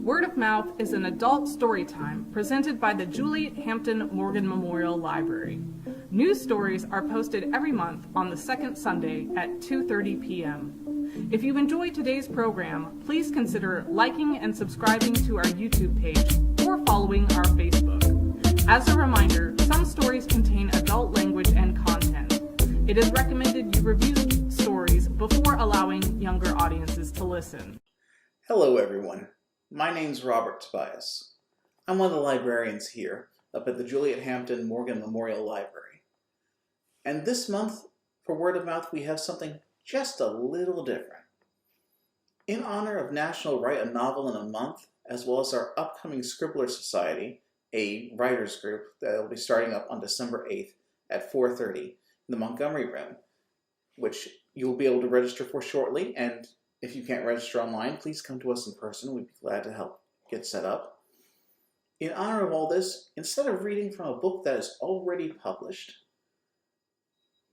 Word of Mouth is an adult story time presented by the Juliette Hampton Morgan Memorial Library. News stories are posted every month on the second Sunday at 2:30 p.m. If you enjoyed today's program, please consider liking and subscribing to our YouTube page or following our Facebook. As a reminder, some stories contain adult language and content. It is recommended you review stories before allowing younger audiences to listen. Hello everyone, my name's Robert Tobias. I'm one of the librarians here up at the Juliette Hampton Morgan Memorial Library. And this month, for Word of Mouth, we have something just a little different. In honor of National Write a Novel in a Month, as well as our upcoming Scribbler Society, a writers group that will be starting up on December 8th at 4:30 in the Montgomery Room, which you'll be able to register for shortly, and if you can't register online, please come to us in person. We'd be glad to help get set up. In honor of all this, instead of reading from a book that is already published,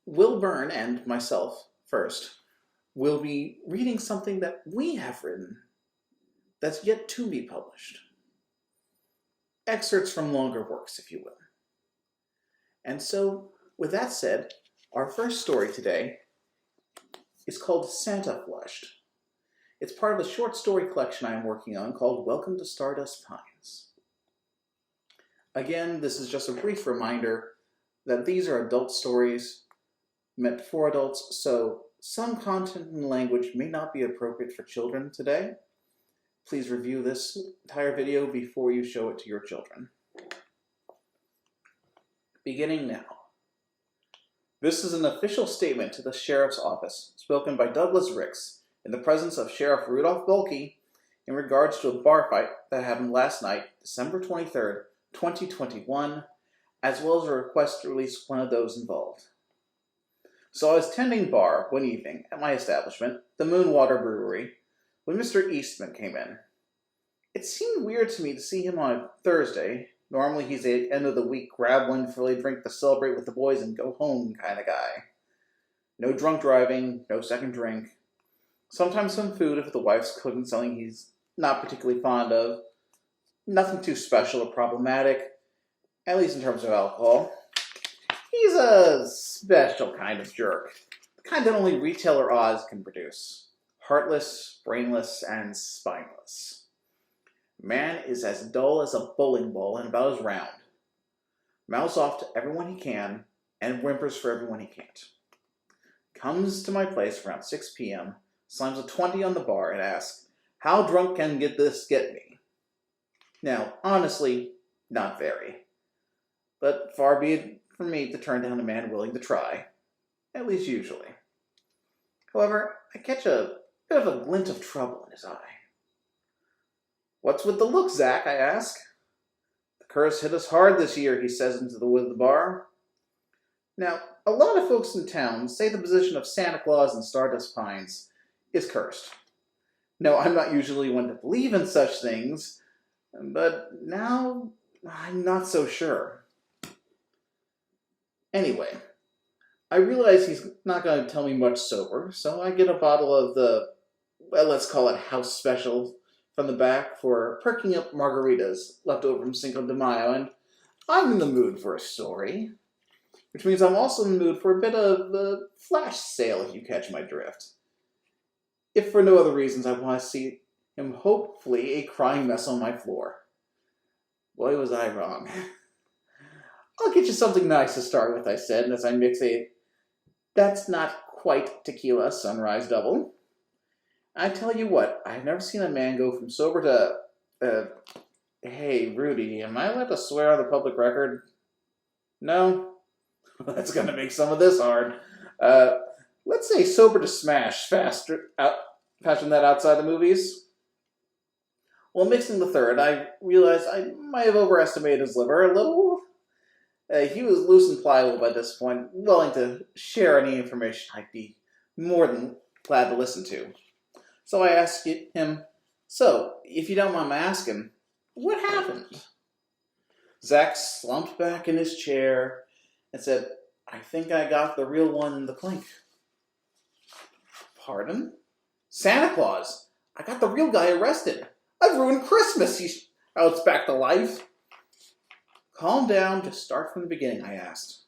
Will Byrne and myself, first, will be reading something that we have written that's yet to be published. Excerpts from longer works, if you will. And so, with that said, our first story today is called Santa Flushed. It's part of a short story collection I am working on called Welcome to Stardust Pines. Again, this is just a brief reminder that these are adult stories meant for adults, so some content and language may not be appropriate for children today. Please review this entire video before you show it to your children. Beginning now. This is an official statement to the Sheriff's Office, spoken by Douglas Ricks, in the presence of Sheriff Rudolph Bulkey, in regards to a bar fight that happened last night, December 23rd, 2021, as well as a request to release one of those involved. So I was tending bar one evening at my establishment, the Moonwater Brewery, when Mr. Eastman came in. It seemed weird to me to see him on a Thursday. Normally he's a end of the week grab one Philly drink to celebrate with the boys and go home kind of guy. No drunk driving, no second drink. Sometimes some food if the wife's cooking something he's not particularly fond of. Nothing too special or problematic, at least in terms of alcohol. He's a special kind of jerk. The kind that only retailer Oz can produce. Heartless, brainless, and spineless. Man is as dull as a bowling ball and about as round. Mouths off to everyone he can, and whimpers for everyone he can't. Comes to my place around 6 p.m., slams a 20 on the bar, and asks, "How drunk can this get me?" Now, honestly, not very. But far be it from me to turn down a man willing to try. At least usually. However, I catch a bit of a glint of trouble in his eye. "What's with the look, Zach?" I ask. "The curse hit us hard this year," he says into the wood of the bar. Now, a lot of folks in town say the position of Santa Claus in Stardust Pines is cursed. No, I'm not usually one to believe in such things, but now I'm not so sure. Anyway, I realize he's not going to tell me much sober, so I get a bottle of the, well, let's call it house special from the back for perking up margaritas left over from Cinco de Mayo, and I'm in the mood for a story, which means I'm also in the mood for a bit of a flash sale, if you catch my drift. If for no other reasons, I want to see him hopefully a crying mess on my floor. Boy, was I wrong. "I'll get you something nice to start with," I said, as I mix a "that's not quite tequila sunrise double." I tell you what, I've never seen a man go from sober to, hey, Rudy, am I allowed to swear on the public record? No? That's gonna make some of this hard. Let's say sober to smash faster than that outside the movies. While mixing the third, I realized I might have overestimated his liver a little. He was loose and pliable by this point, willing to share any information I'd be more than glad to listen to. So I asked him, "So, if you don't mind my asking, what happened?" Zach slumped back in his chair and said, "I think I got the real one in the clink." "Pardon?" "Santa Claus. I got the real guy arrested. I've ruined Christmas, he shouts back to life. Calm down, just start from the beginning, I asked.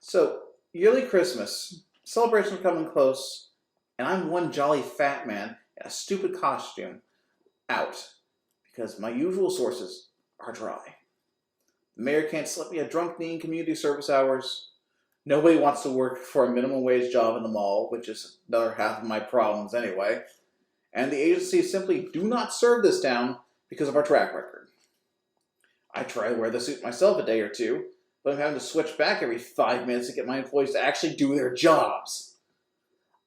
So, yearly Christmas, celebrations are coming close, and I'm one jolly fat man in a stupid costume out because my usual sources are dry. The mayor can't slip me a drunk knee in community service hours. Nobody wants to work for a minimum wage job in the mall, which is another half of my problems anyway. And the agencies simply do not serve this town because of our track record. I try to wear the suit myself a day or two, but I'm having to switch back every 5 minutes to get my employees to actually do their jobs.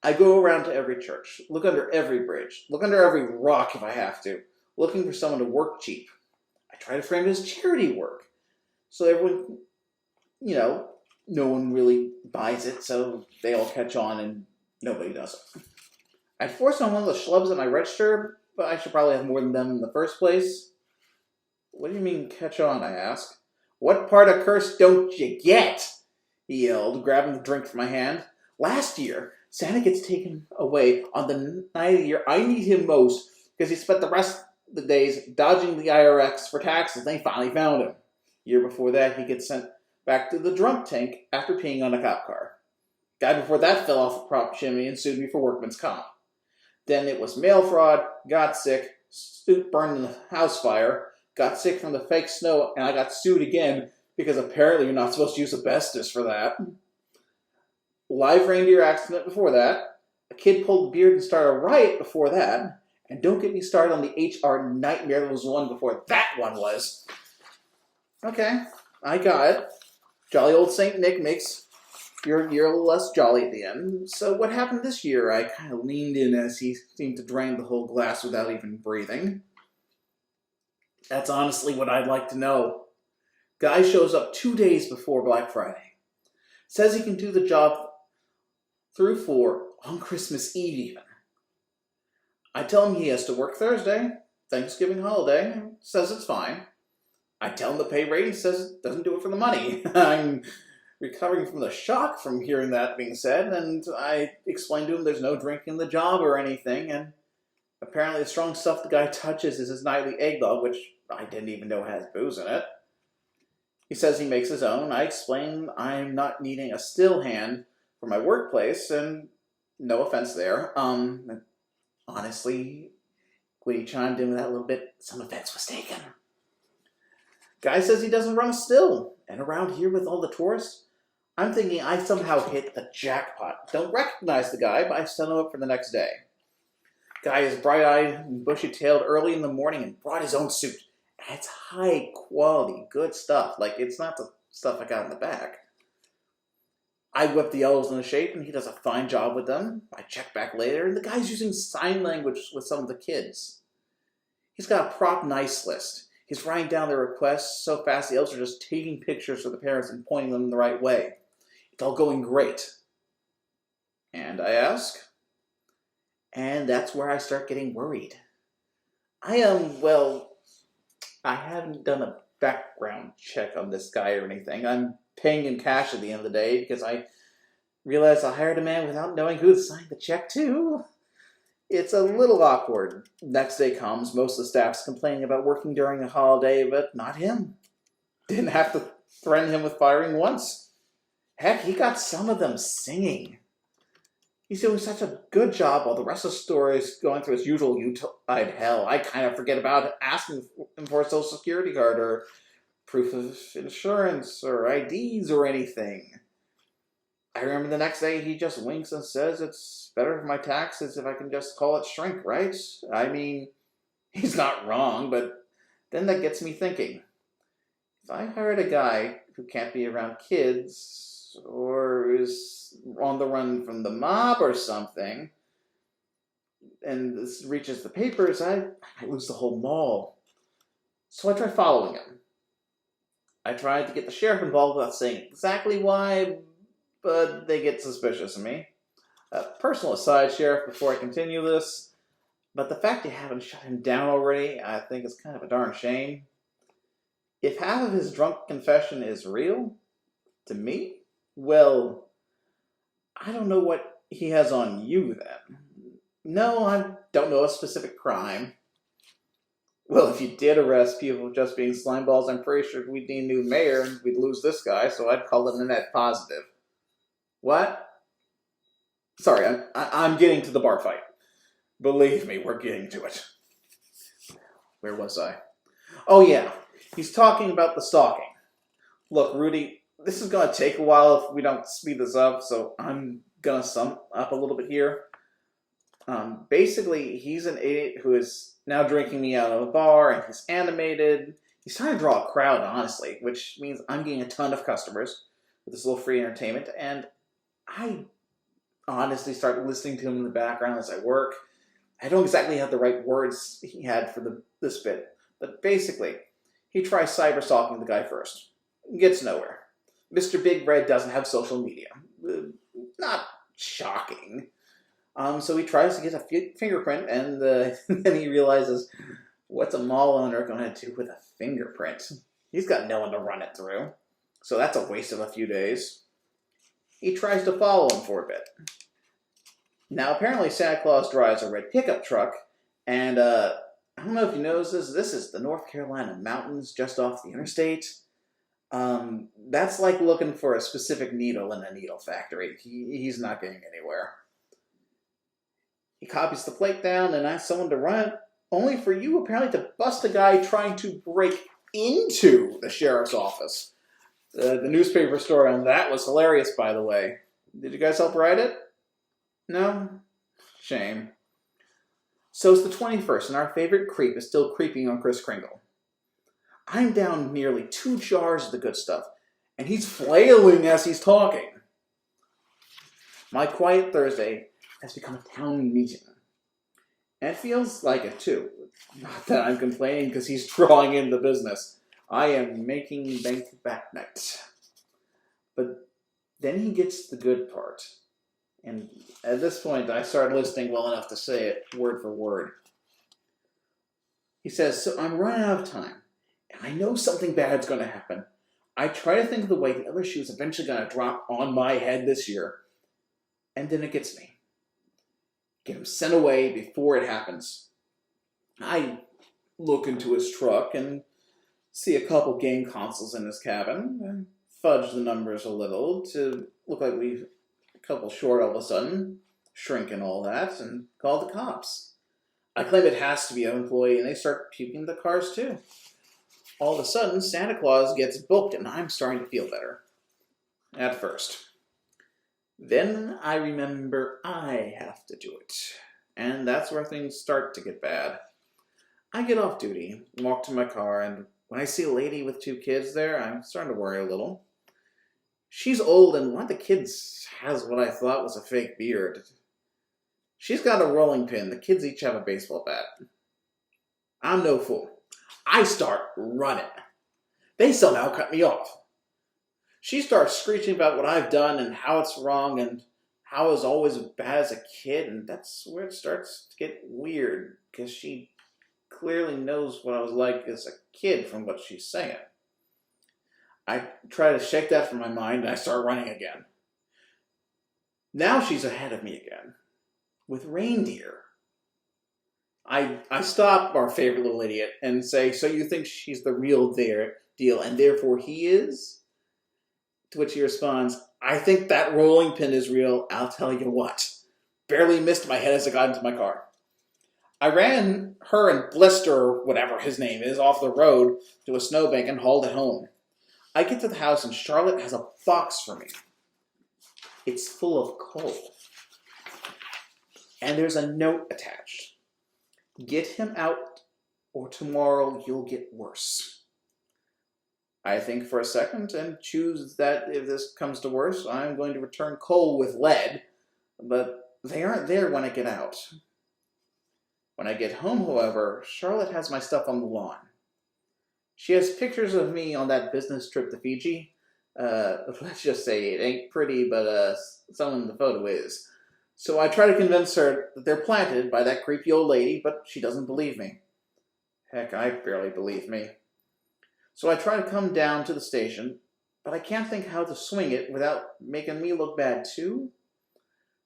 I go around to every church, look under every bridge, look under every rock if I have to, looking for someone to work cheap. I try to frame it as charity work, so everyone, no one really buys it, so they all catch on and nobody does it. I forced on one of the schlubs at my register, but I should probably have more than them in the first place. What do you mean catch on, I asked. What part of curse don't you get? He yelled, grabbing the drink from my hand. Last year, Santa gets taken away on the night of the year I need him most because he spent the rest of the days dodging the IRS for taxes and they finally found him. Year before that, he gets sent back to the drunk tank after peeing on a cop car. Guy before that fell off a prop chimney and sued me for workman's comp. Then it was mail fraud, got sick, suit burned in the house fire, got sick from the fake snow, and I got sued again because apparently you're not supposed to use asbestos for that. Live reindeer accident before that. A kid pulled the beard and started a riot before that. And don't get me started on the HR nightmare that was one before that one was. Okay, I got it. Jolly old St. Nick makes your year a little less jolly at the end. So what happened this year? I kind of leaned in as he seemed to drain the whole glass without even breathing. That's honestly what I'd like to know. Guy shows up 2 days before Black Friday. Says he can do the job through 4 on Christmas Eve even. I tell him he has to work Thursday, Thanksgiving holiday. Says it's fine. I tell him the pay rate, he says it doesn't do it for the money. I'm recovering from the shock from hearing that being said, and I explained to him there's no drink in the job or anything, and apparently the strong stuff the guy touches is his nightly eggnog, which I didn't even know has booze in it. He says he makes his own. I explain I'm not needing a still hand for my workplace, and no offense there. Honestly, when he chimed in with that little bit, some offense was taken. Guy says he doesn't run a still, and around here with all the tourists, I'm thinking I somehow hit the jackpot. Don't recognize the guy, but I set him up for the next day. Guy is bright-eyed and bushy-tailed early in the morning and brought his own suit. And it's high-quality, good stuff. Like, it's not the stuff I got in the back. I whip the yellows into shape, and he does a fine job with them. I check back later, and the guy's using sign language with some of the kids. He's got a prop nice list. He's writing down their requests so fast the elves are just taking pictures for the parents and pointing them the right way. It's all going great. And I ask, and that's where I start getting worried. I haven't done a background check on this guy or anything. I'm paying in cash at the end of the day because I realized I hired a man without knowing who to sign the check to. It's a little awkward. Next day comes, most of the staff's complaining about working during a holiday, but not him. Didn't have to threaten him with firing once. Heck, he got some of them singing. He's doing such a good job while the rest of the story is going through its usual Utah-eyed hell. I kind of forget about asking him for a social security card or proof of insurance or IDs or anything. I remember the next day he just winks and says it's better for my taxes if I can just call it shrink, right? I mean, he's not wrong, but then that gets me thinking. If I hired a guy who can't be around kids or is on the run from the mob or something, and this reaches the papers, I lose the whole mall. So I try following him. I tried to get the sheriff involved without saying exactly why, but they get suspicious of me. A personal aside, Sheriff, before I continue this, but the fact you haven't shut him down already, I think is kind of a darn shame. If half of his drunk confession is real, to me, well, I don't know what he has on you then. No, I don't know a specific crime. Well, if you did arrest people for just being slimeballs, I'm pretty sure we'd need a new mayor and we'd lose this guy, so I'd call it a net positive. What? Sorry, I'm getting to the bar fight. Believe me, we're getting to it. Where was I? Oh yeah, he's talking about the stalking. Look, Rudy, this is going to take a while if we don't speed this up, so I'm going to sum up a little bit here. Basically, he's an idiot who is now drinking me out of a bar, and he's animated. He's trying to draw a crowd, honestly, which means I'm getting a ton of customers with this little free entertainment, and I honestly start listening to him in the background as I work. I don't exactly have the right words he had for this bit, but basically, he tries cyber-stalking the guy first. Gets nowhere. Mr. Big Red doesn't have social media. Not shocking. So he tries to get a fingerprint, and then he realizes, what's a mall owner going to do with a fingerprint? He's got no one to run it through. So that's a waste of a few days. He tries to follow him for a bit. Now, apparently Santa Claus drives a red pickup truck, and I don't know if you noticed this is the North Carolina mountains just off the interstate. That's like looking for a specific needle in a needle factory. He's not getting anywhere. He copies the plate down and asks someone to run it, only for you apparently to bust a guy trying to break into the sheriff's office. The newspaper story on that was hilarious, by the way. Did you guys help write it? No? Shame. So it's the 21st, and our favorite creep is still creeping on Kris Kringle. I'm down nearly 2 jars of the good stuff, and he's flailing as he's talking. My quiet Thursday has become a town meeting. And it feels like it, too. Not that I'm complaining because he's drawing in the business. I am making bank that night. But then he gets the good part. And at this point, I started listening well enough to say it word for word. He says, so I'm running out of time. And I know something bad's going to happen. I try to think of the way the other shoe's eventually going to drop on my head this year. And then it gets me. Get him sent away before it happens. I look into his truck and see a couple game consoles in his cabin. And fudge the numbers a little to look like we've a couple short all of a sudden. Shrink and all that. And call the cops. I claim it has to be an employee and they start puking the cars too. All of a sudden, Santa Claus gets booked and I'm starting to feel better. At first. Then I remember I have to do it. And that's where things start to get bad. I get off duty, walk to my car, and when I see a lady with 2 kids there, I'm starting to worry a little. She's old, and one of the kids has what I thought was a fake beard. She's got a rolling pin. The kids each have a baseball bat. I'm no fool. I start running. They somehow cut me off. She starts screeching about what I've done and how it's wrong and how I was always bad as a kid, and that's where it starts to get weird, because she clearly knows what I was like as a kid from what she's saying. I try to shake that from my mind, and I start running again. Now she's ahead of me again, with reindeer. I stop our favorite little idiot and say, so you think she's the real deal, and therefore he is? To which he responds, I think that rolling pin is real, I'll tell you what. Barely missed my head as I got into my car. I ran her and Blister, or whatever his name is, off the road to a snowbank and hauled it home. I get to the house and Charlotte has a box for me. It's full of coal. And there's a note attached. Get him out or tomorrow you'll get worse. I think for a second and choose that if this comes to worse, I'm going to return coal with lead, but they aren't there when I get out. When I get home, however, Charlotte has my stuff on the lawn. She has pictures of me on that business trip to Fiji. Let's just say it ain't pretty, but someone in the photo is. So I try to convince her that they're planted by that creepy old lady, but she doesn't believe me. Heck, I barely believe me. So I try to come down to the station, but I can't think how to swing it without making me look bad too.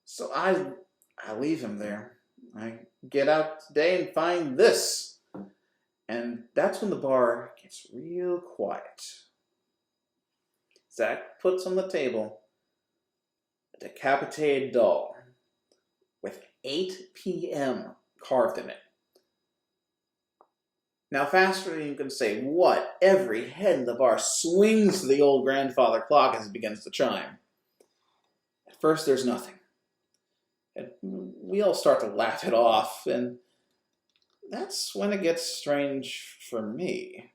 So I leave him there. I get out today and find this. And that's when the bar gets real quiet. Zach puts on the table a decapitated doll with 8 p.m. carved in it. Now, faster than you can say what, every head in the bar swings to the old grandfather clock as it begins to chime. At first, there's nothing. And we all start to laugh it off, and that's when it gets strange for me.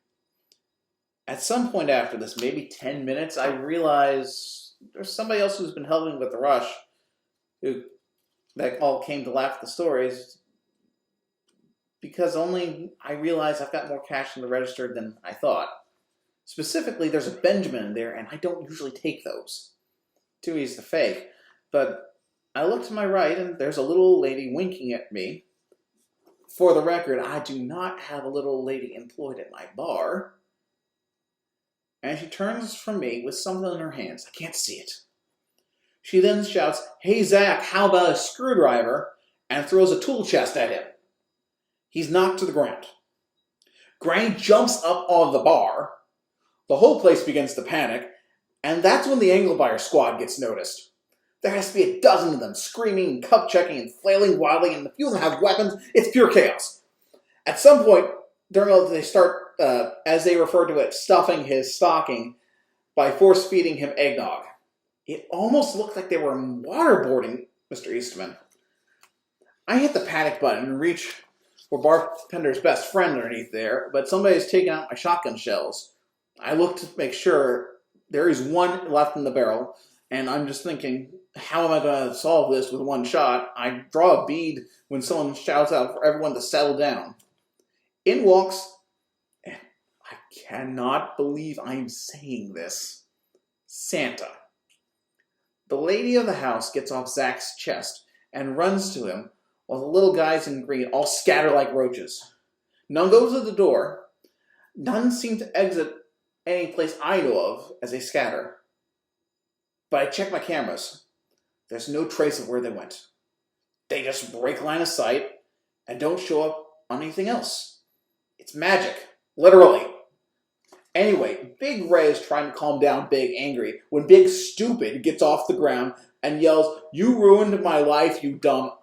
At some point after this, maybe 10 minutes, I realize there's somebody else who's been helping with the rush, that all came to laugh at the stories, because only I realize I've got more cash in the register than I thought. Specifically, there's a Benjamin in there, and I don't usually take those. Too easy to fake. But I look to my right, and there's a little lady winking at me. For the record, I do not have a little lady employed at my bar. And she turns from me with something in her hands. I can't see it. She then shouts, "Hey Zach, how about a screwdriver?" and throws a tool chest at him. He's knocked to the ground. Granny jumps up on the bar. The whole place begins to panic, and that's when the Anglebuyer squad gets noticed. There has to be a dozen of them, screaming and cup-checking and flailing wildly, and the few of them have weapons. It's pure chaos. At some point, they start, as they refer to it, stuffing his stocking by force-feeding him eggnog. It almost looked like they were waterboarding Mr. Eastman. I hit the panic button and reach for bartender's best friend underneath there, but somebody's taken out my shotgun shells. I look to make sure there is one left in the barrel, and I'm just thinking, how am I going to solve this with one shot? I draw a bead when someone shouts out for everyone to settle down. In walks, and I cannot believe I'm saying this, Santa. The lady of the house gets off Zach's chest and runs to him, while the little guys in green all scatter like roaches. None go to the door. None seem to exit any place I know of as they scatter. But I check my cameras. There's no trace of where they went. They just break line of sight and don't show up on anything else. It's magic. Literally. Anyway, Big Ray is trying to calm down Big Angry when Big Stupid gets off the ground and yells, "You ruined my life, you dumb."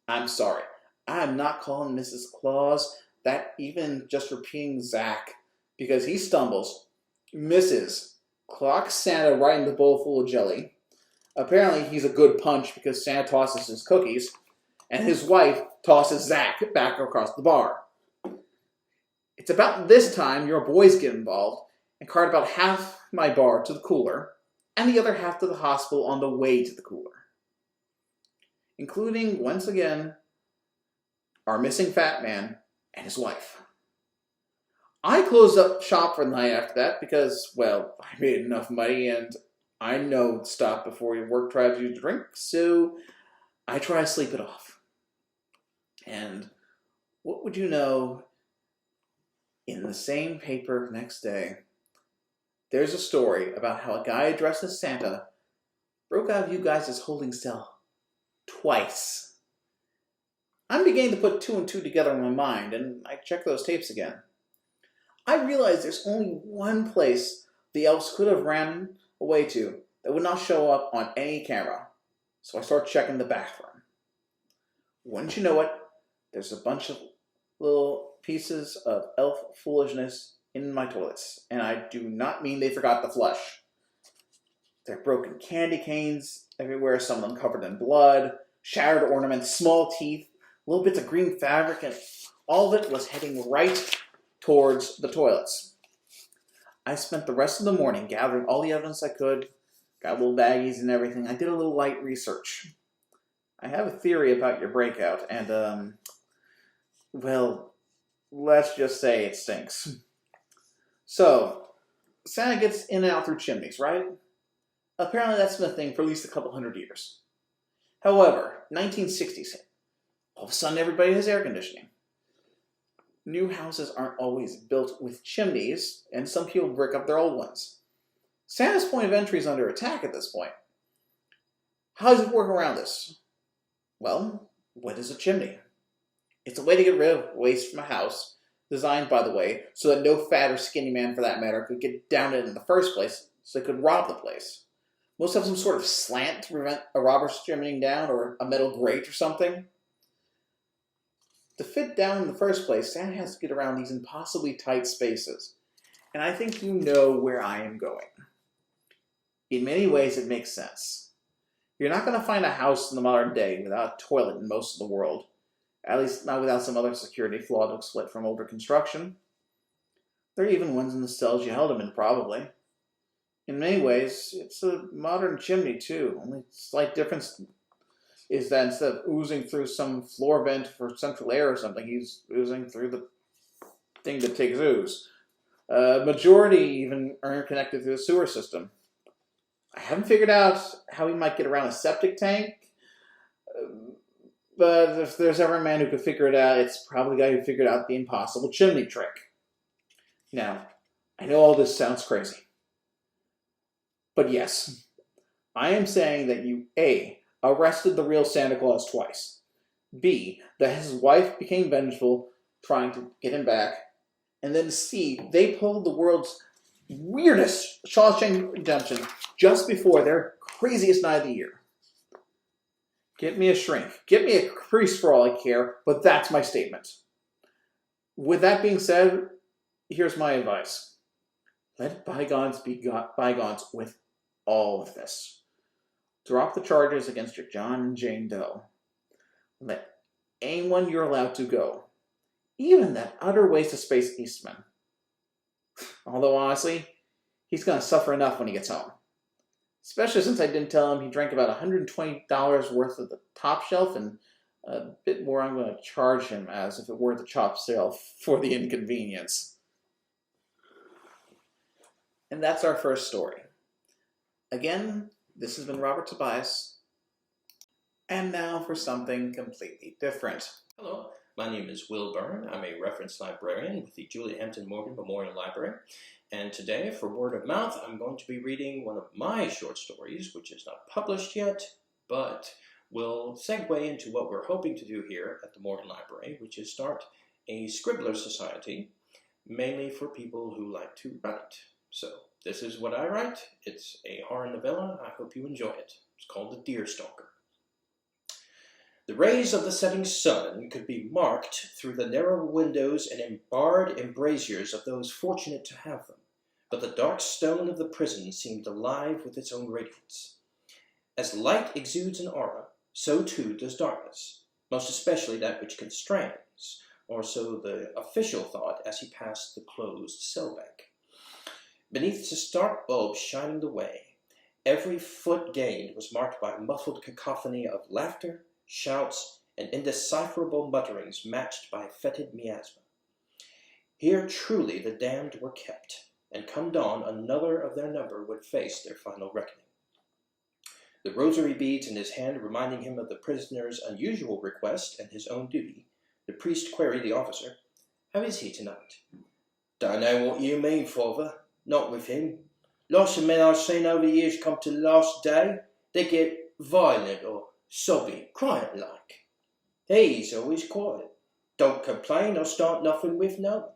I'm sorry. I'm not calling Mrs. Claus that, even just repeating Zach, because he stumbles, misses, clocks Santa right in the bowl full of jelly. Apparently he's a good punch because Santa tosses his cookies, and his wife tosses Zach back across the bar. It's about this time your boys get involved and cart about half my bar to the cooler and the other half to the hospital on the way to the cooler. Including, once again, our missing fat man and his wife. I closed up shop for the night after that because, well, I made enough money and I know stop before your work drives you to drink, so I try to sleep it off. And what would you know, in the same paper next day, there's a story about how a guy dressed as Santa broke out of you guys' holding cell twice. I'm beginning to put two and two together in my mind, and I check those tapes again. I realize there's only one place the elves could have ran away to that would not show up on any camera, so I start checking the bathroom. Wouldn't you know it, there's a bunch of little pieces of elf foolishness in my toilets, and I do not mean they forgot to flush. There are broken candy canes everywhere, some of them covered in blood, shattered ornaments, small teeth, little bits of green fabric, and all of it was heading right towards the toilets. I spent the rest of the morning gathering all the evidence I could, got little baggies and everything. I did a little light research. I have a theory about your breakout, and, well, let's just say it stinks. So, Santa gets in and out through chimneys, right? Apparently that's been a thing for at least a couple hundred years. However, 1960s hit. All of a sudden everybody has air conditioning. New houses aren't always built with chimneys, and some people brick up their old ones. Santa's point of entry is under attack at this point. How does it work around this? Well, what is a chimney? It's a way to get rid of waste from a house Designed, by the way, so that no fat or skinny man, for that matter, could get down it in the first place, so they could rob the place. Most have some sort of slant to prevent a robber skimming down, or a metal grate or something. To fit down in the first place, Santa has to get around these impossibly tight spaces. And I think you know where I am going. In many ways, it makes sense. You're not going to find a house in the modern day without a toilet in most of the world. At least not without some other security flaw to split from older construction. There are even ones in the cells you held them in, probably. In many ways, it's a modern chimney, too. Only slight difference is that instead of oozing through some floor vent for central air or something, he's oozing through the thing that takes ooze. Majority even are connected through the sewer system. I haven't figured out how he might get around a septic tank, but if there's ever a man who could figure it out, it's probably the guy who figured out the impossible chimney trick. Now, I know all this sounds crazy. But yes, I am saying that you, A, arrested the real Santa Claus twice. B, that his wife became vengeful, trying to get him back. And then C, they pulled the world's weirdest Shawshank Redemption just before their craziest night of the year. Get me a shrink. Get me a priest for all I care, but that's my statement. With that being said, here's my advice. Let bygones be bygones with all of this. Drop the charges against your John and Jane Doe. Let anyone you're allowed to go. Even that utter waste of space Eastman. Although honestly, he's going to suffer enough when he gets home. Especially since I didn't tell him he drank about $120 worth of the top shelf, and a bit more I'm going to charge him as if it were the chop sale for the inconvenience. And that's our first story. Again, this has been Robert Tobias. And now for something completely different. Hello, my name is Will Byrne. I'm a reference librarian with the Juliette Hampton Morgan Memorial Library. And today, for word of mouth, I'm going to be reading one of my short stories, which is not published yet, but will segue into what we're hoping to do here at the Morgan Library, which is start a Scribbler society, mainly for people who like to write. So, this is what I write. It's a horror novella. I hope you enjoy it. It's called The Deer Stalker. The rays of the setting sun could be marked through the narrow windows and barred embrasures of those fortunate to have them, but the dark stone of the prison seemed alive with its own radiance. As light exudes an aura, so too does darkness, most especially that which constrains, or so the official thought as he passed the closed cell bank. Beneath the stark bulb shining the way, every foot gained was marked by a muffled cacophony of laughter, shouts, and indecipherable mutterings matched by fetid miasma. Here truly the damned were kept, and come dawn another of their number would face their final reckoning. The rosary beads in his hand reminding him of the prisoner's unusual request and his own duty, the priest queried the officer, "How is he tonight?" "Don't know what you mean, father. Not with him. Lots of men I've seen over the years come to the last day. They get violent or sobby, crying like. He's always quiet. Don't complain or start nothing with no one.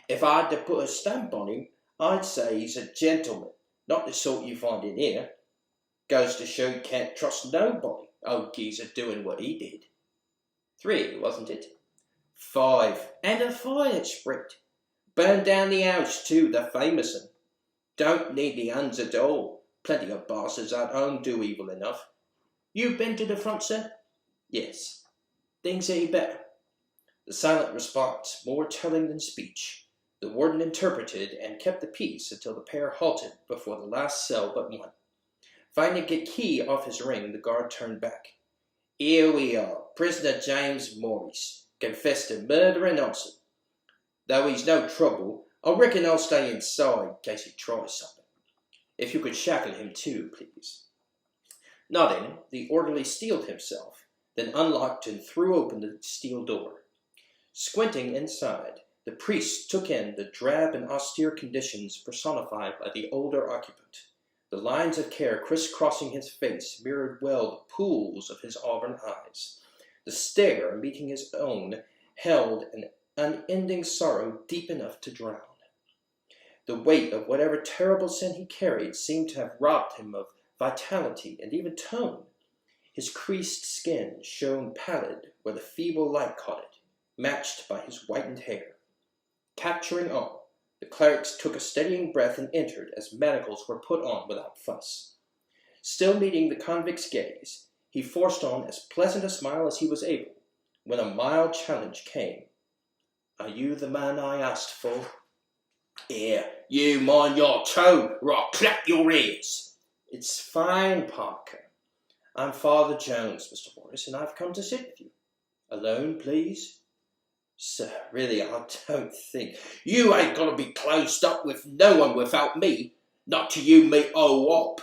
If I had to put a stamp on him, I'd say he's a gentleman, not the sort you find in here. Goes to show you can't trust nobody, old geezer doing what he did." 3, wasn't it? 5, and a fire spread. Burned down the house too, the famous one. Don't need the huns at all. Plenty of bastards at home do evil enough. You been to the front, sir? Yes. Things any better? The silent response, more telling than speech. The warden interpreted and kept the peace until the pair halted before the last cell but one. Finding a key off his ring, the guard turned back. "Here we are, prisoner James Morris, confessed to murder and arson. Though he's no trouble, I reckon I'll stay inside in case he tries something. If you could shackle him too, please." Nodding, the orderly steeled himself, then unlocked and threw open the steel door. Squinting inside, the priest took in the drab and austere conditions personified by the older occupant. The lines of care crisscrossing his face mirrored well the pools of his auburn eyes. The stare meeting his own held an unending sorrow deep enough to drown. The weight of whatever terrible sin he carried seemed to have robbed him of vitality and even tone. His creased skin shone pallid where the feeble light caught it, matched by his whitened hair. Capturing all, the clerics took a steadying breath and entered as manacles were put on without fuss. Still meeting the convict's gaze, he forced on as pleasant a smile as he was able, when a mild challenge came. "Are you the man I asked for?" "Here, you mind your tone, or I'll clap your ears." "It's fine, Parker. I'm Father Jones, Mr. Morris, and I've come to sit with you. Alone, please?" "Sir, really, I don't think—" "You ain't gonna be closed up with no one without me. Not till you meet old Wop."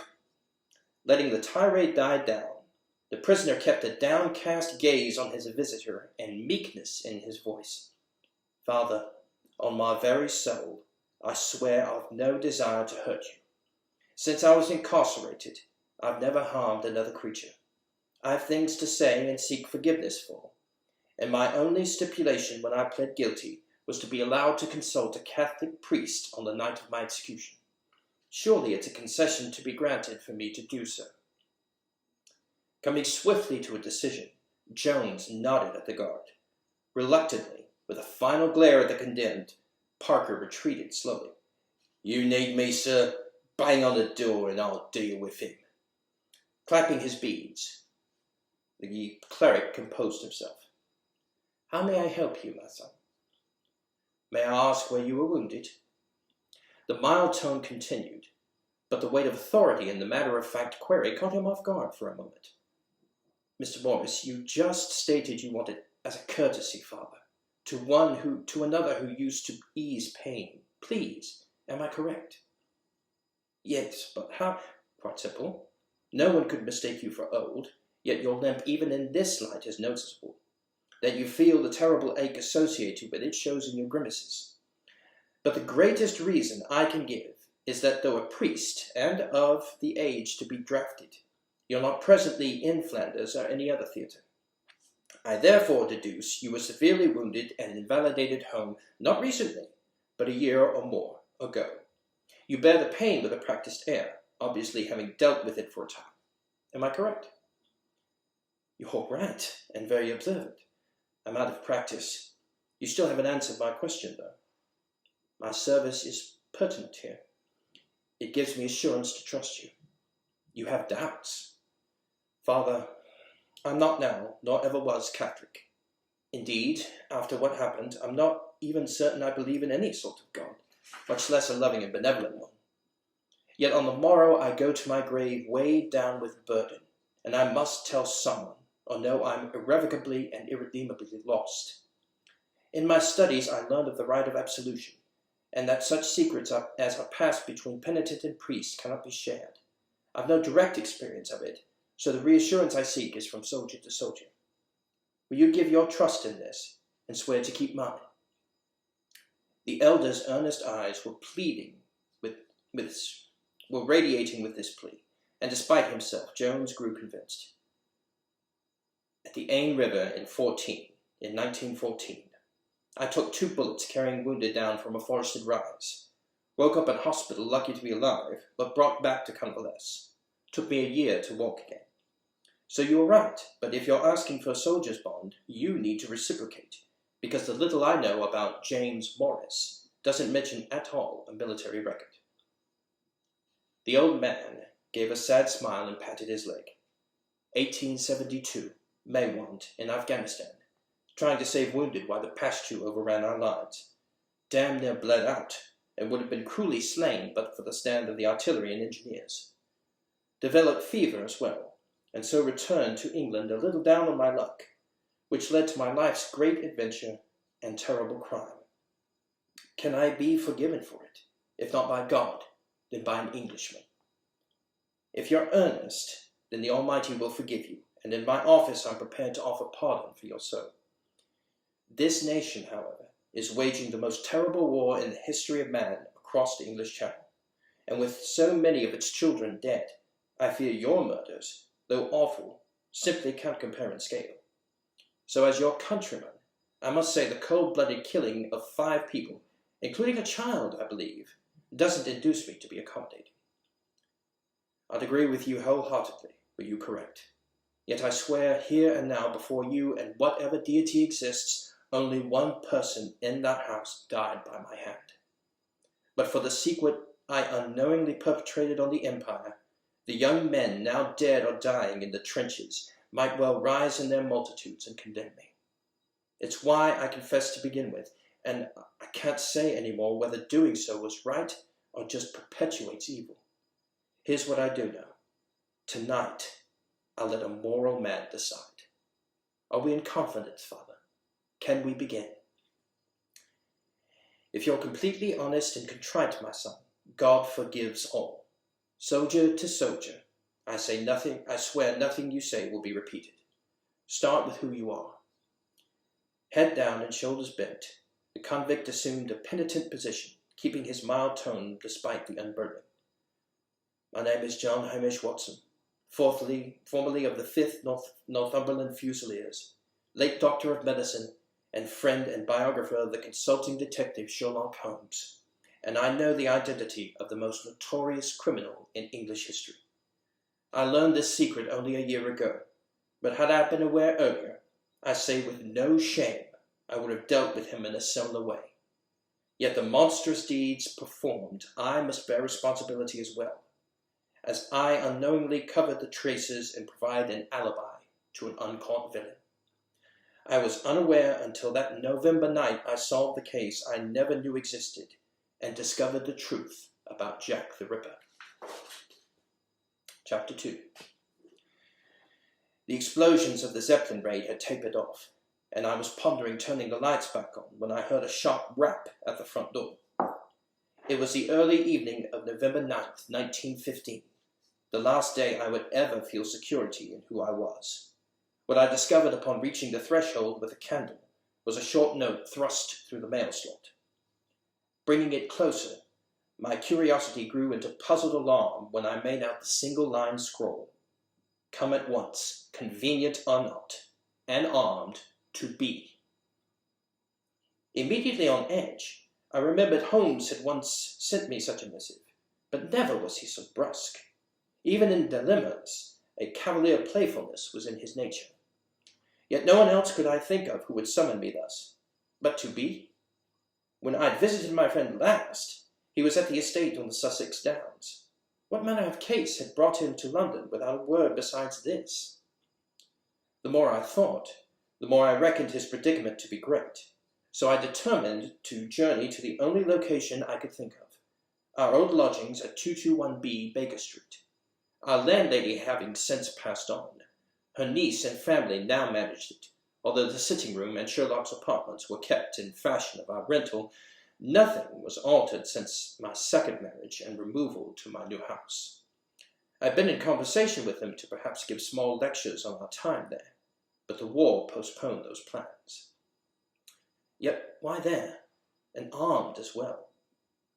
Letting the tirade die down, the prisoner kept a downcast gaze on his visitor and meekness in his voice. "Father, on my very soul, I swear I've no desire to hurt you. Since I was incarcerated, I've never harmed another creature. I have things to say and seek forgiveness for, and my only stipulation when I pled guilty was to be allowed to consult a Catholic priest on the night of my execution. Surely it's a concession to be granted for me to do so." Coming swiftly to a decision, Jones nodded at the guard. Reluctantly, with a final glare at the condemned, Parker retreated slowly. "You need me, sir? Bang on the door and I'll deal with him." Clapping his beads, the cleric composed himself. "How may I help you, my son?" "May I ask where you were wounded?" The mild tone continued, but the weight of authority in the matter-of-fact query caught him off guard for a moment. "Mr. Morris, you just stated you wanted as a courtesy, Father, to another who used to ease pain. Please, am I correct?" "Yes, but how—" "Quite simple. No one could mistake you for old, yet your limp even in this light is noticeable. That you feel the terrible ache associated with it shows in your grimaces. But the greatest reason I can give is that though a priest and of the age to be drafted, you're not presently in Flanders or any other theatre. I therefore deduce you were severely wounded and invalidated home not recently, but a year or more ago. You bear the pain with a practiced air, obviously having dealt with it for a time. Am I correct?" "You're right, and very observant. I'm out of practice. You still haven't answered my question, though." "My service is pertinent here. It gives me assurance to trust you. You have doubts." "Father, I'm not now, nor ever was, Catholic. Indeed, after what happened, I'm not even certain I believe in any sort of God, much less a loving and benevolent one. Yet on the morrow I go to my grave weighed down with burden, and I must tell someone, or know I'm irrevocably and irredeemably lost. In my studies I learned of the rite of absolution, and that such secrets as are passed between penitent and priest cannot be shared. I've no direct experience of it, so the reassurance I seek is from soldier to soldier. Will you give your trust in this, and swear to keep mine?" The elder's earnest eyes were radiating with this plea, and despite himself, Jones grew convinced. "At the Ain River in 1914, I took 2 bullets carrying wounded down from a forested rise. Woke up in hospital, lucky to be alive, but brought back to convalesce. Took me a year to walk again. So you were right, but if you're asking for a soldier's bond, you need to reciprocate, because the little I know about James Morris doesn't mention at all a military record." The old man gave a sad smile and patted his leg. 1872, Maywand, in Afghanistan, trying to save wounded while the Pashtu overran our lines. Damn near bled out, and would have been cruelly slain but for the stand of the artillery and engineers. Developed fever as well, and so returned to England a little down on my luck, which led to my life's great adventure and terrible crime. Can I be forgiven for it? If not by God, then by an Englishman. If you're earnest, then the Almighty will forgive you, and in my office I'm prepared to offer pardon for your soul. This nation, however, is waging the most terrible war in the history of man across the English Channel, and with so many of its children dead, I fear your murders, though awful, simply can't compare in scale. So as your countryman, I must say the cold-blooded killing of 5 people, including a child, I believe, doesn't induce me to be accommodating. I'd agree with you wholeheartedly, were you correct. Yet I swear here and now before you and whatever deity exists, only one person in that house died by my hand. But for the secret I unknowingly perpetrated on the Empire, the young men now dead or dying in the trenches might well rise in their multitudes and condemn me. It's why I confess to begin with, and I can't say anymore whether doing so was right or just perpetuates evil. Here's what I do know. Tonight, I'll let a moral man decide. Are we in confidence, Father? Can we begin? If you're completely honest and contrite, my son, God forgives all. Soldier to soldier, I swear nothing you say will be repeated. Start with who you are. Head down and shoulders bent, the convict assumed a penitent position, keeping his mild tone despite the unburdening. My name is John Hamish Watson, formerly of the 5th Northumberland Fusiliers, late Doctor of Medicine, and friend and biographer of the consulting detective Sherlock Holmes, and I know the identity of the most notorious criminal in English history. I learned this secret only a year ago, but had I been aware earlier, I say with no shame, I would have dealt with him in a similar way. Yet the monstrous deeds performed, I must bear responsibility as well, as I unknowingly covered the traces and provided an alibi to an uncaught villain. I was unaware until that November night I solved the case I never knew existed and discovered the truth about Jack the Ripper. Chapter 2. The explosions of the Zeppelin raid had tapered off, and I was pondering turning the lights back on when I heard a sharp rap at the front door. It was the early evening of November 9th, 1915, the last day I would ever feel security in who I was. What I discovered upon reaching the threshold with a candle was a short note thrust through the mail slot. Bringing it closer, my curiosity grew into puzzled alarm when I made out the single-line scroll. Come at once, convenient or not, and armed, to be. Immediately on edge, I remembered Holmes had once sent me such a missive, but never was he so brusque. Even in dilemmas, a cavalier playfulness was in his nature. Yet no one else could I think of who would summon me thus. But to be? When I'd visited my friend last, he was at the estate on the Sussex Downs. What manner of case had brought him to London without a word besides this? The more I thought, the more I reckoned his predicament to be great. So I determined to journey to the only location I could think of, our old lodgings at 221B Baker Street. Our landlady having since passed on, her niece and family now managed it. Although the sitting room and Sherlock's apartments were kept in fashion of our rental, nothing was altered since my second marriage and removal to my new house. I'd been in conversation with him to perhaps give small lectures on our time there, but the war postponed those plans. Yet why there, and armed as well?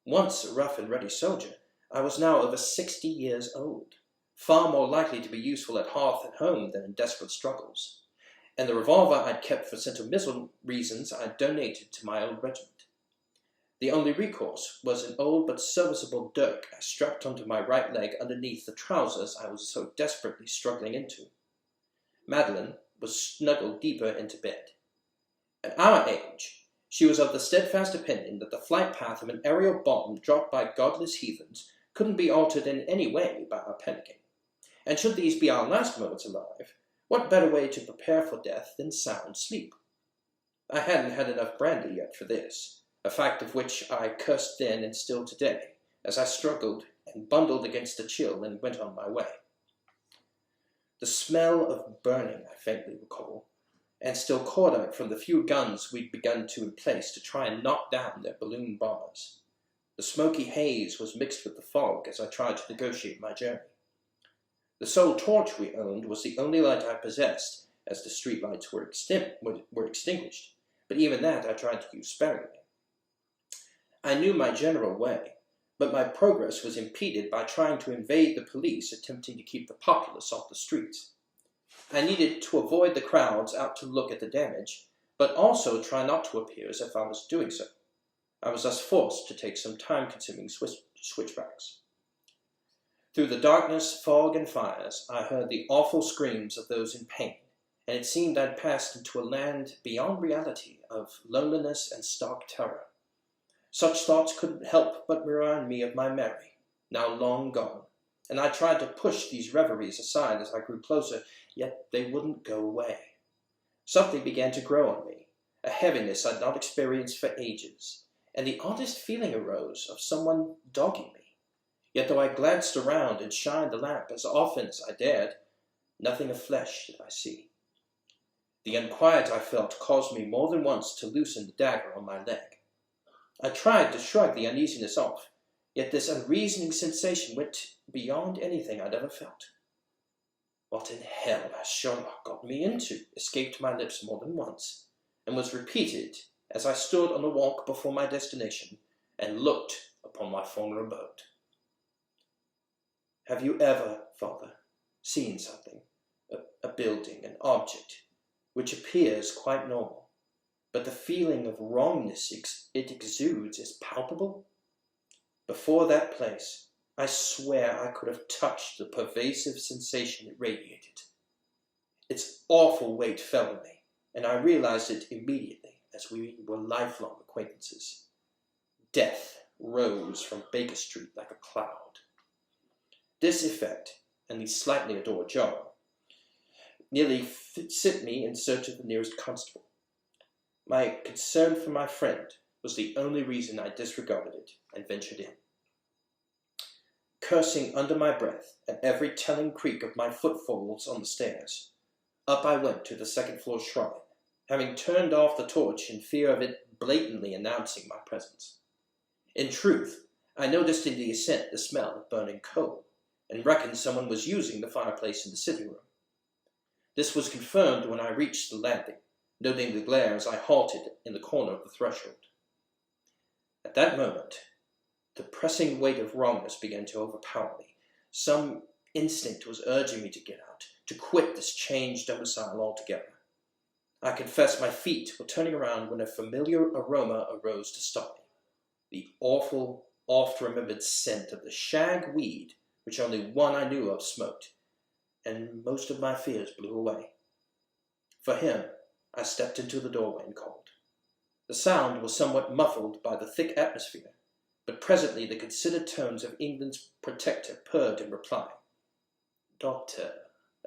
Once a rough and ready soldier, I was now over 60 years old, far more likely to be useful at hearth and home than in desperate struggles, and the revolver I'd kept for sentimental reasons I'd donated to my old regiment. The only recourse was an old but serviceable dirk I strapped onto my right leg underneath the trousers I was so desperately struggling into. Madeline was snuggled deeper into bed. At our age, she was of the steadfast opinion that the flight path of an aerial bomb dropped by godless heathens couldn't be altered in any way by our panicking. And should these be our last moments alive, what better way to prepare for death than sound sleep? I hadn't had enough brandy yet for this, a fact of which I cursed then and still today, as I struggled and bundled against the chill and went on my way. The smell of burning, I faintly recall, and still cordite from the few guns we'd begun to emplace to try and knock down their balloon bombers. The smoky haze was mixed with the fog as I tried to negotiate my journey. The sole torch we owned was the only light I possessed, as the street lights were extinguished, but even that I tried to use sparingly. I knew my general way, but my progress was impeded by trying to invade the police attempting to keep the populace off the streets. I needed to avoid the crowds out to look at the damage, but also try not to appear as if I was doing so. I was thus forced to take some time-consuming switchbacks. Through the darkness, fog, and fires, I heard the awful screams of those in pain, and it seemed I'd passed into a land beyond reality of loneliness and stark terror. Such thoughts couldn't help but remind me of my Mary, now long gone, and I tried to push these reveries aside as I grew closer, yet they wouldn't go away. Something began to grow on me, a heaviness I'd not experienced for ages, and the oddest feeling arose of someone dogging me. Yet though I glanced around and shined the lamp as often as I dared, nothing of flesh did I see. The unquiet I felt caused me more than once to loosen the dagger on my leg. I tried to shrug the uneasiness off, yet this unreasoning sensation went beyond anything I'd ever felt. What in hell has Sherlock got me into? Escaped my lips more than once, and was repeated as I stood on the walk before my destination and looked upon my former abode. Have you ever, Father, seen something, a building, an object, which appears quite normal, but the feeling of wrongness it exudes is palpable? Before that place, I swear I could have touched the pervasive sensation it radiated. Its awful weight fell on me, and I realized it immediately, as we were lifelong acquaintances. Death rose from Baker Street like a cloud. This effect, and the slightly adored jar, nearly sent me in search of the nearest constable. My concern for my friend was the only reason I disregarded it and ventured in. Cursing under my breath at every telling creak of my footfalls on the stairs, up I went to the second-floor shrine, having turned off the torch in fear of it blatantly announcing my presence. In truth, I noticed in the ascent the smell of burning coal, and reckoned someone was using the fireplace in the sitting room. This was confirmed when I reached the landing, noting the glare as I halted in the corner of the threshold. At that moment, the pressing weight of wrongness began to overpower me. Some instinct was urging me to get out, to quit this changed domicile altogether. I confess my feet were turning around when a familiar aroma arose to stop me. The awful, oft-remembered scent of the shag weed, which only one I knew of smoked, and most of my fears blew away. For him, I stepped into the doorway and called. The sound was somewhat muffled by the thick atmosphere, but presently the considered tones of England's protector purred in reply. Doctor,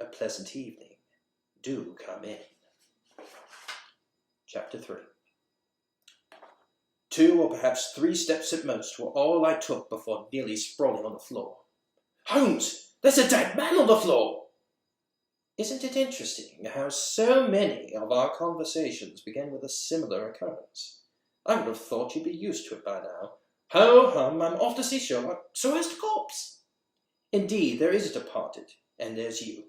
a pleasant evening. Do come in. Chapter 3. 2 or perhaps 3 steps at most were all I took before nearly sprawling on the floor. Holmes, there's a dead man on the floor! Isn't it interesting how so many of our conversations begin with a similar occurrence? I would have thought you'd be used to it by now. Ho-hum, I'm off to see Sherlock, so is the corpse. Indeed, there is a departed, and there's you.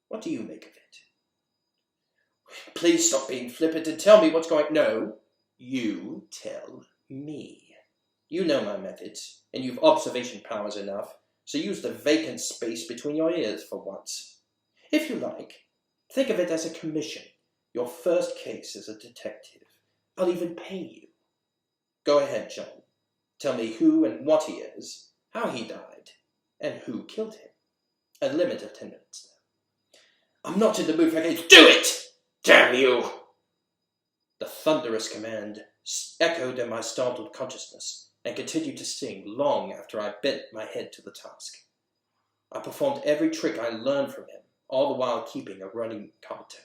What do you make of it? Please stop being flippant and tell me what's going... No, you tell me. You know my methods, and you've observation powers enough, so use the vacant space between your ears for once. If you like, think of it as a commission, your first case as a detective. I'll even pay you. Go ahead, John. Tell me who and what he is, how he died, and who killed him. A limit of 10 minutes, though. I'm not in the mood for games. Do it! Damn you! The thunderous command echoed in my startled consciousness and continued to sting long after I bent my head to the task. I performed every trick I learned from him, all the while keeping a running commentary.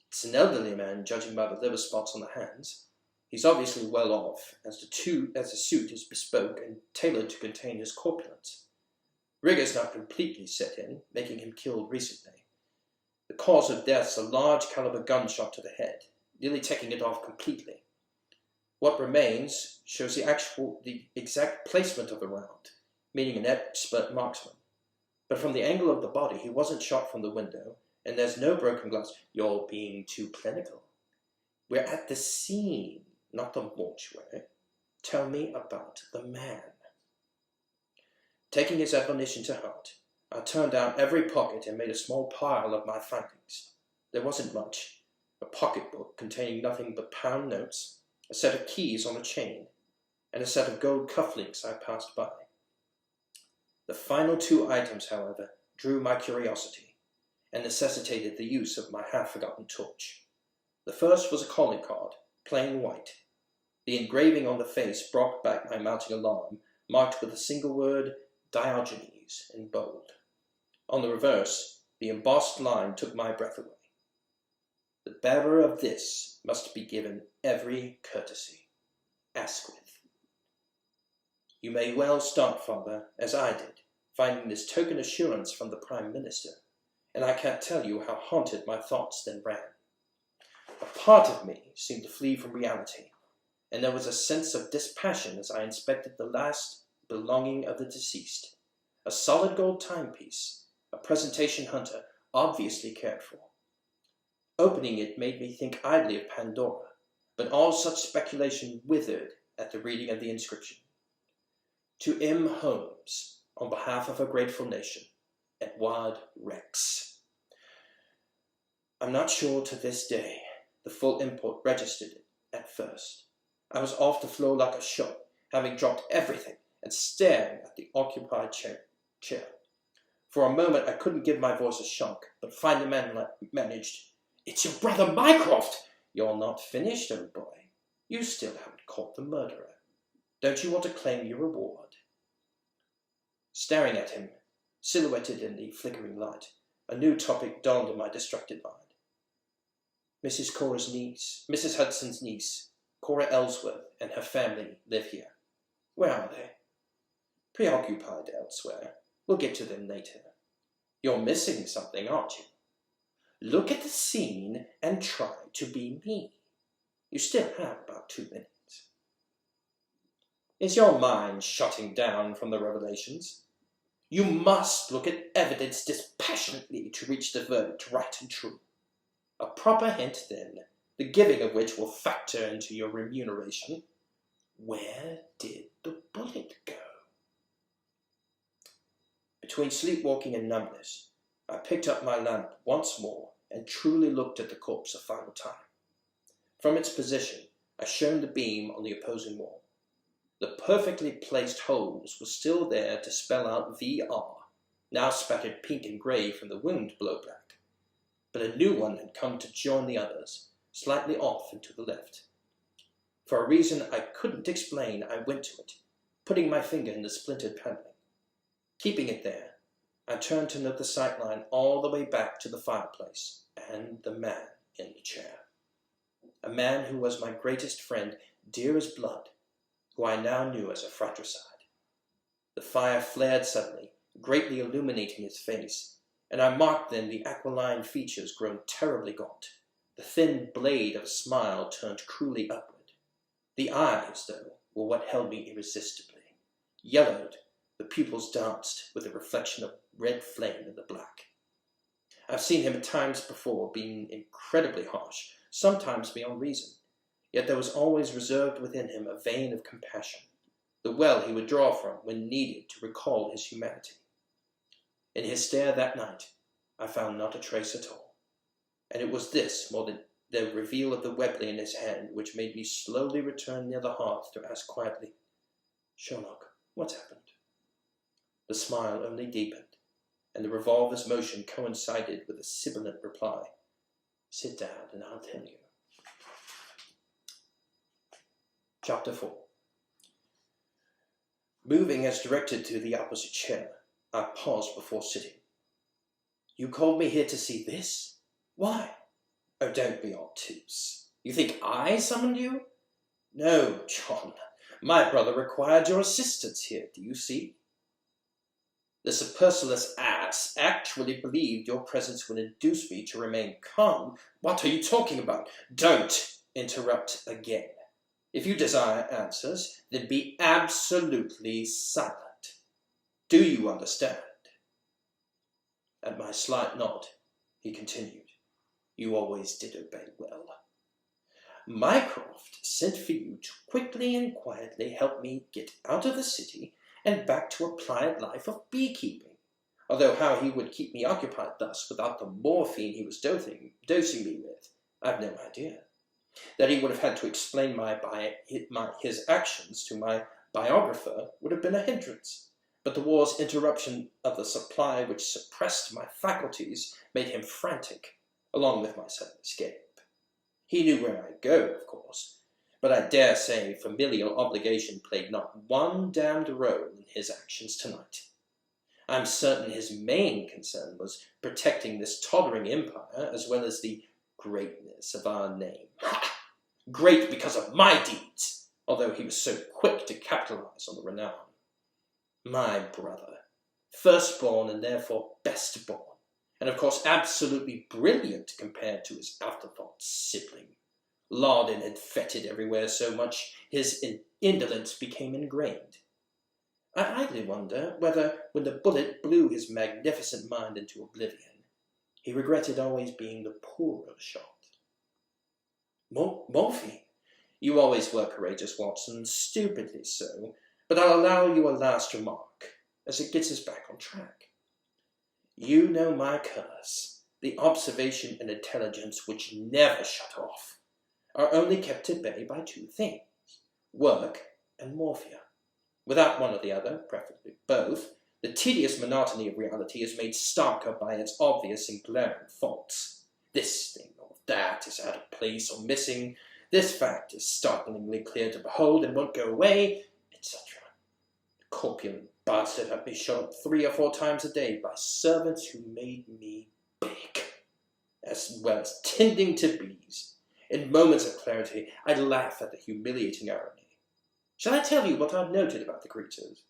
It's an elderly man, judging by the liver spots on the hands. He's obviously well off, as the suit is bespoke and tailored to contain his corpulence. Rigor's not completely set in, making him killed recently. The cause of death's a large caliber gunshot to the head, nearly taking it off completely. What remains shows the exact placement of the round, meaning an expert marksman. But from the angle of the body, he wasn't shot from the window, and there's no broken glass. You're being too clinical. We're at the scene, not the mortuary. Tell me about the man. Taking his admonition to heart, I turned out every pocket and made a small pile of my findings. There wasn't much. a pocketbook containing nothing but pound notes, a set of keys on a chain, and a set of gold cufflinks I passed by. The final 2 items, however, drew my curiosity and necessitated the use of my half-forgotten torch. The first was a calling card, plain white. The engraving on the face brought back my mounting alarm, marked with a single word, Diogenes, in bold. On the reverse, the embossed line took my breath away. The bearer of this must be given every courtesy. Asquith. You may well start, Father, as I did, finding this token assurance from the Prime Minister, and I can't tell you how haunted my thoughts then ran. A part of me seemed to flee from reality, and there was a sense of dispassion as I inspected the last belonging of the deceased, a solid gold timepiece, a presentation hunter obviously cared for. Opening it made me think idly of Pandora, but all such speculation withered at the reading of the inscription. To M. Holmes, on behalf of a grateful nation, Edward Rex. I'm not sure to this day the full import registered at first. I was off the floor like a shot, having dropped everything and staring at the occupied chair. For a moment I couldn't give my voice a shock, but finally managed, "It's your brother Mycroft!" "You're not finished, old boy. You still haven't caught the murderer. Don't you want to claim your reward?" Staring at him, silhouetted in the flickering light, a new topic dawned in my distracted mind. Mrs. Hudson's niece, Cora Ellsworth, and her family live here. Where are they? Preoccupied elsewhere. We'll get to them later. You're missing something, aren't you? Look at the scene and try to be me. You still have about 2 minutes. Is your mind shutting down from the revelations? You must look at evidence dispassionately to reach the verdict right and true. A proper hint, then, the giving of which will factor into your remuneration. Where did the bullet go? Between sleepwalking and numbness, I picked up my lamp once more and truly looked at the corpse a final time. From its position, I shone the beam on the opposing wall. The perfectly placed holes were still there to spell out VR, now spattered pink and grey from the wound blowback. But a new one had come to join the others, slightly off and to the left. For a reason I couldn't explain, I went to it, putting my finger in the splintered paneling. Keeping it there, I turned to note the sightline all the way back to the fireplace and the man in the chair. A man who was my greatest friend, dear as blood, who I now knew as a fratricide. The fire flared suddenly, greatly illuminating his face, and I marked then the aquiline features grown terribly gaunt, the thin blade of a smile turned cruelly upward. The eyes, though, were what held me irresistibly. Yellowed, the pupils danced with the reflection of red flame in the black. I've seen him at times before, being incredibly harsh, sometimes beyond reason. Yet there was always reserved within him a vein of compassion, the well he would draw from when needed to recall his humanity. In his stare that night, I found not a trace at all, and it was this more than the reveal of the Webley in his hand which made me slowly return near the hearth to ask quietly, "Sherlock, what's happened?" The smile only deepened, and the revolver's motion coincided with a sibilant reply. "Sit down and I'll tell you." Chapter 4. Moving as directed to the opposite chair, I paused before sitting. "You called me here to see this? Why?" "Oh, don't be obtuse. You think I summoned you?" "No, John. My brother required your assistance here, do you see? The supercilious ass actually believed your presence would induce me to remain calm." "What are you talking about?" "Don't interrupt again. If you desire answers, then be absolutely silent. Do you understand?" At my slight nod, he continued, "You always did obey well. Mycroft sent for you to quickly and quietly help me get out of the city and back to a pliant life of beekeeping, although how he would keep me occupied thus without the morphine he was dosing me with I've no idea. That he would have had to explain his actions to my biographer would have been a hindrance, but the war's interruption of the supply which suppressed my faculties made him frantic, along with my sudden escape. He knew where I'd go, of course, but I dare say familial obligation played not one damned role in his actions tonight. I'm certain his main concern was protecting this tottering empire as well as the greatness of our name. Ha! Great because of my deeds, although he was so quick to capitalize on the renown. My brother, firstborn and therefore bestborn, and of course absolutely brilliant compared to his afterthought sibling. Lauded and feted everywhere so much his indolence became ingrained. I idly wonder whether, when the bullet blew his magnificent mind into oblivion, he regretted always being the poorer shot. Morphine, you always were courageous, Watson, stupidly so, but I'll allow you a last remark, as it gets us back on track. You know my curse, the observation and intelligence which never shut off, are only kept at bay by two things, work and morphia. Without one or the other, preferably both, the tedious monotony of reality is made starker by its obvious and glaring faults. This thing or that is out of place or missing, this fact is startlingly clear to behold and won't go away, etc. The corpulent bastard had me shut up 3 or 4 times a day by servants who made me big, as well as tending to bees. In moments of clarity, I'd laugh at the humiliating irony. Shall I tell you what I've noted about the creatures?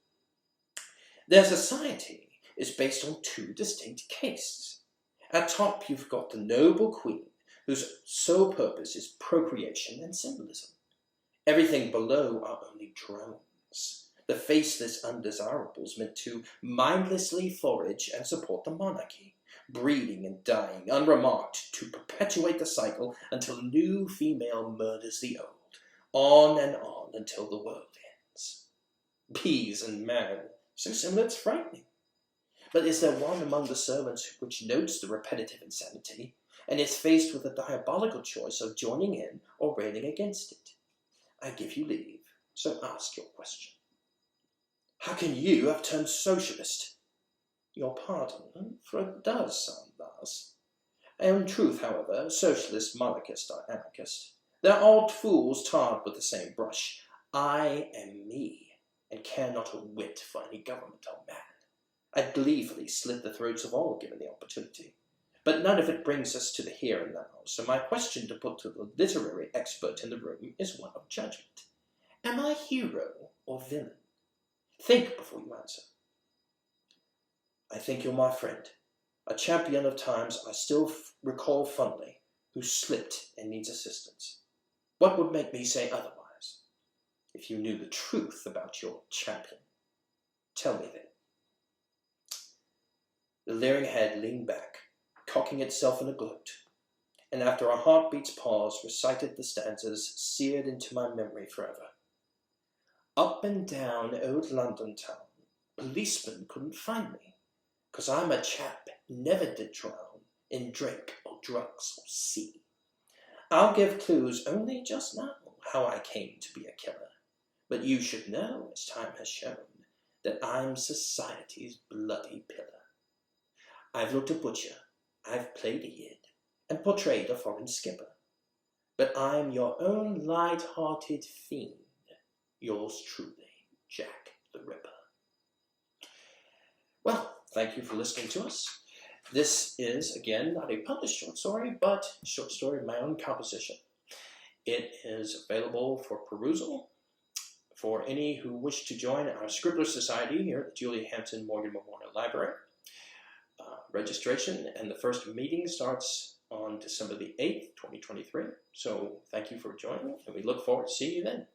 Their society is based on 2 distinct castes. At top, you've got the noble queen, whose sole purpose is procreation and symbolism. Everything below are only drones, the faceless undesirables meant to mindlessly forage and support the monarchy, breeding and dying unremarked to perpetuate the cycle until new female murders the old, on and on until the world ends. Bees and man, so similar it's frightening. But is there one among the servants which notes the repetitive insanity, and is faced with the diabolical choice of joining in or railing against it? I give you leave, so ask your question. How can you have turned socialist? Your pardon, for it does sound thus. In truth, however, socialist, monarchist, or anarchist, they're old fools tarred with the same brush. I am me, and care not a whit for any government or man. I'd gleefully slit the throats of all given the opportunity. But none of it brings us to the here and now, so my question to put to the literary expert in the room is one of judgment. Am I hero or villain? Think before you answer. I think you're my friend, a champion of times I still recall fondly, who slipped and needs assistance. What would make me say otherwise? If you knew the truth about your champion, tell me then. The leering head leaned back, cocking itself in a gloat, and after a heartbeat's pause recited the stanzas seared into my memory forever. Up and down old London town, policemen couldn't find me, 'cause I'm a chap never did drown in drink or drugs or sea. I'll give clues only just now how I came to be a killer, but you should know, as time has shown, that I'm society's bloody pillar. I've looked a butcher, I've played a yid, and portrayed a foreign skipper, but I'm your own light-hearted fiend, yours truly, Jack the Ripper. Well, thank you for listening to us. This is, again, not a published short story, but a short story of my own composition. It is available for perusal for any who wish to join our Scribbler Society here at the Juliette Hampton Morgan Memorial Library. Registration and the first meeting starts on December the 8th, 2023. So thank you for joining, and we look forward to seeing you then.